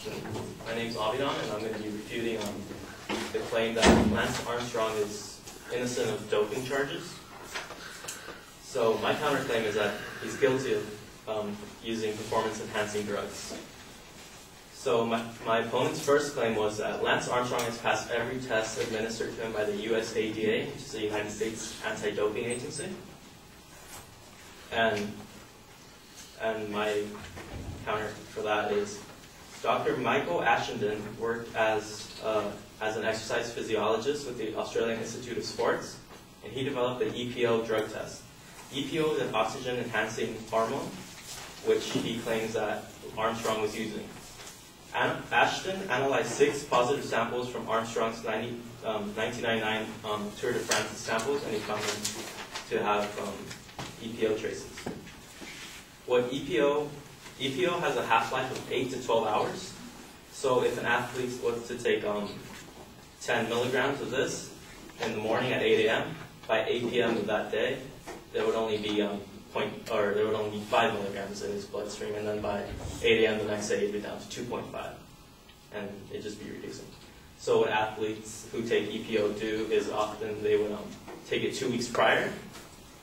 Refutation. My name is Avidan, and I'm going to be refuting the claim that Lance Armstrong is innocent of doping charges. So my counterclaim is that he's guilty of using performance-enhancing drugs. So my opponent's first claim was that Lance Armstrong has passed every test administered to him by the USADA, which is the United States Anti-Doping Agency. And my counter for that is Dr. Michael Ashenden worked as an exercise physiologist with the Australian Institute of Sports, and he developed the EPO drug test. EPO is an oxygen-enhancing hormone, which he claims that Armstrong was using. Ashton analyzed 6 positive samples from Armstrong's 1999 Tour de France samples, and he found them to have EPO traces. What EPO has a half-life of 8 to 12 hours. So if an athlete was to take 10 milligrams of this in the morning at 8 a.m., by 8 p.m. of that day, there would only be 5 milligrams in his bloodstream, and then by 8 a.m. the next day, it'd be down to 2.5, and it'd just be reducing. So what athletes who take EPO do is often they would take it 2 weeks prior,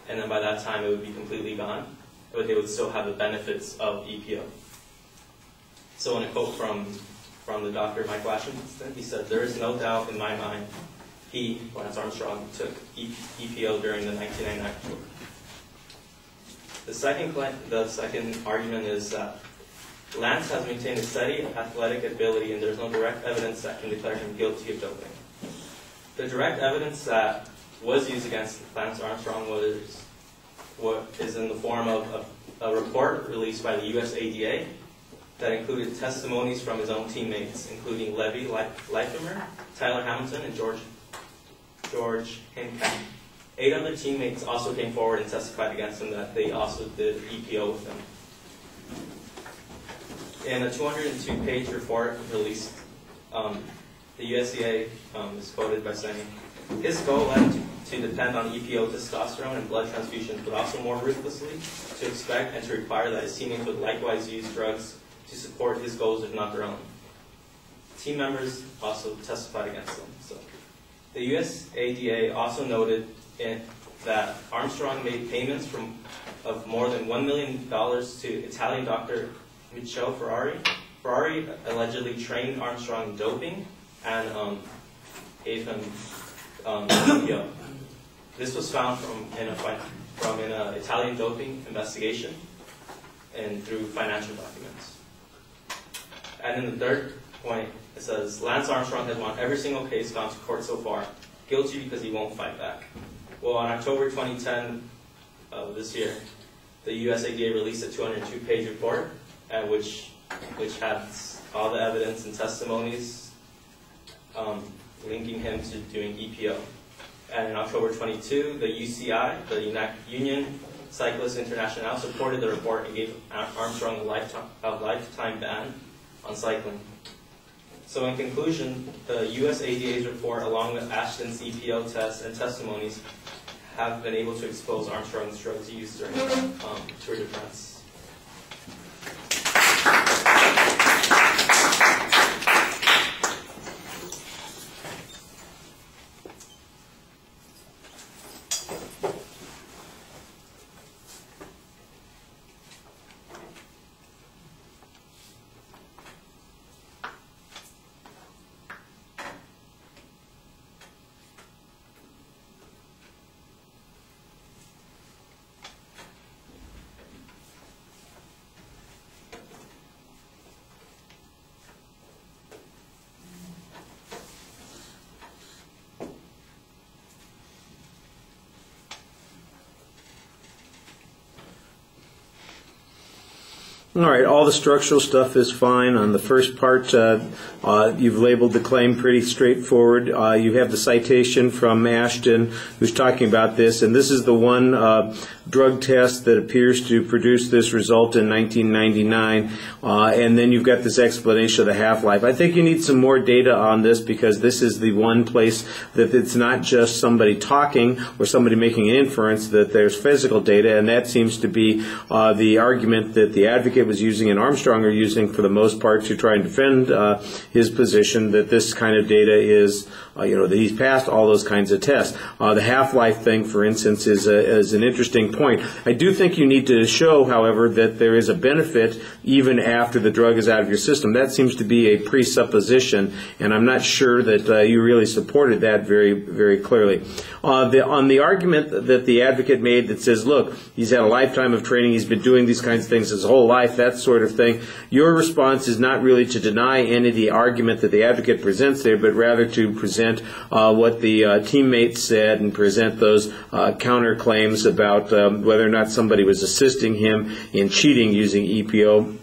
and then by that time it would be completely gone, but they would still have the benefits of EPO. So in a quote from the Dr. Michael Ashenden, he said, "There is no doubt in my mind he, Lance Armstrong, took EPO during the 1999 Tour." The second argument is that Lance has maintained a steady athletic ability, and there's no direct evidence that can declare him guilty of doping. The direct evidence that was used against Lance Armstrong is in the form of a report released by the USADA that included testimonies from his own teammates, including Levi Leifermer, Tyler Hamilton, and George Hancock. 8 other teammates also came forward and testified against him that they also did EPO with him. In a 202-page report released, the USADA is quoted by saying, "His goal led to depend on EPO, testosterone, and blood transfusions, but also more ruthlessly to expect and to require that his teammates would likewise use drugs to support his goals, if not their own." Team members also testified against him. So, the USADA also noted that Armstrong made payments of more than $1 million to Italian doctor Michele Ferrari. Ferrari allegedly trained Armstrong in doping and gave him EPO. This was found in an Italian doping investigation and through financial documents. And in the third point, it says, Lance Armstrong has won every single case gone to court so far, guilty because he won't fight back. Well, on October 2010 of this year, the USADA released a 202-page report, which had all the evidence and testimonies linking him to doing EPO. And in October 22, the UCI, the Union Cyclist International, supported the report and gave Armstrong a lifetime ban on cycling. So in conclusion, the USADA's report, along with Ashton's EPO tests and testimonies, have been able to expose Armstrong's drugs use during Tour de France. All right, all the structural stuff is fine. On the first part, you've labeled the claim pretty straightforward. You have the citation from Ashton, who's talking about this, and this is the one drug test that appears to produce this result in 1999, and then you've got this explanation of the half-life. I think you need some more data on this, because this is the one place that it's not just somebody talking or somebody making an inference, that there's physical data, and that seems to be the argument that the advocate advocate was using and Armstrong are using for the most part to try and defend his position that this kind of data is, that he's passed all those kinds of tests. The half-life thing, for instance, is an interesting point. I do think you need to show, however, that there is a benefit even after the drug is out of your system. That seems to be a presupposition, and I'm not sure that you really supported that very, very clearly. On the argument that the advocate made that says, look, he's had a lifetime of training, he's been doing these kinds of things his whole life, that sort of thing, your response is not really to deny any of the argument that the advocate presents there, but rather to present what the teammates said and present those counterclaims about whether or not somebody was assisting him in cheating using EPO.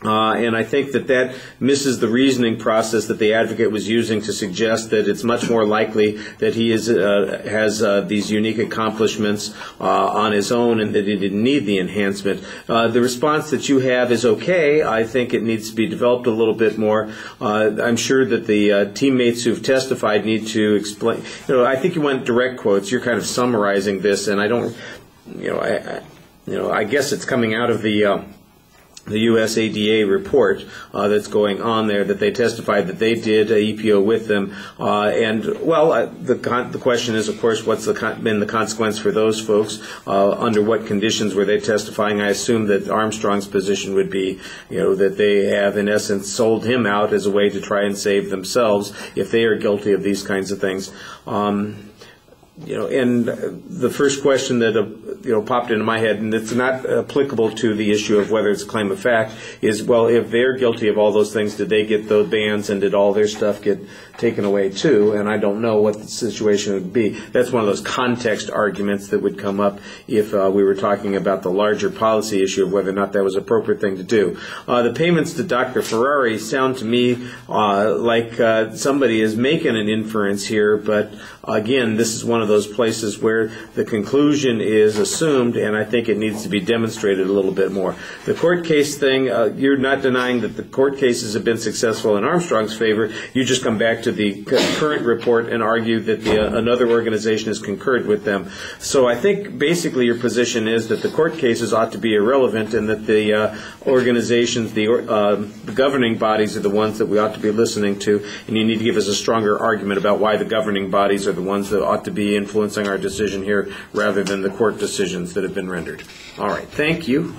And I think that misses the reasoning process that the advocate was using to suggest that it's much more likely that he has these unique accomplishments on his own and that he didn't need the enhancement. The response that you have is okay. I think it needs to be developed a little bit more. I'm sure that the teammates who've testified need to explain. I think you went direct quotes. You're kind of summarizing this, and I don't, I guess it's coming out of the USADA report that's going on there, that they testified that they did EPO with them. The question is, of course, what's been the consequence for those folks? Under what conditions were they testifying? I assume that Armstrong's position would be, that they have, in essence, sold him out as a way to try and save themselves if they are guilty of these kinds of things. And the first question that popped into my head, and it's not applicable to the issue of whether it's a claim of fact, is, well, if they're guilty of all those things, did they get those bans and did all their stuff get taken away too? And I don't know what the situation would be. That's one of those context arguments that would come up if we were talking about the larger policy issue of whether or not that was an appropriate thing to do. The payments to Dr. Ferrari sound to me like somebody is making an inference here, but again, this is one of those places where the conclusion is assumed, and I think it needs to be demonstrated a little bit more. The court case thing, you're not denying that the court cases have been successful in Armstrong's favor. You just come back to the current report and argue that another organization has concurred with them. So I think basically your position is that the court cases ought to be irrelevant and that the organizations, the governing bodies are the ones that we ought to be listening to, and you need to give us a stronger argument about why the governing bodies are the ones that ought to be influencing our decision here rather than the court decisions that have been rendered. All right. Thank you.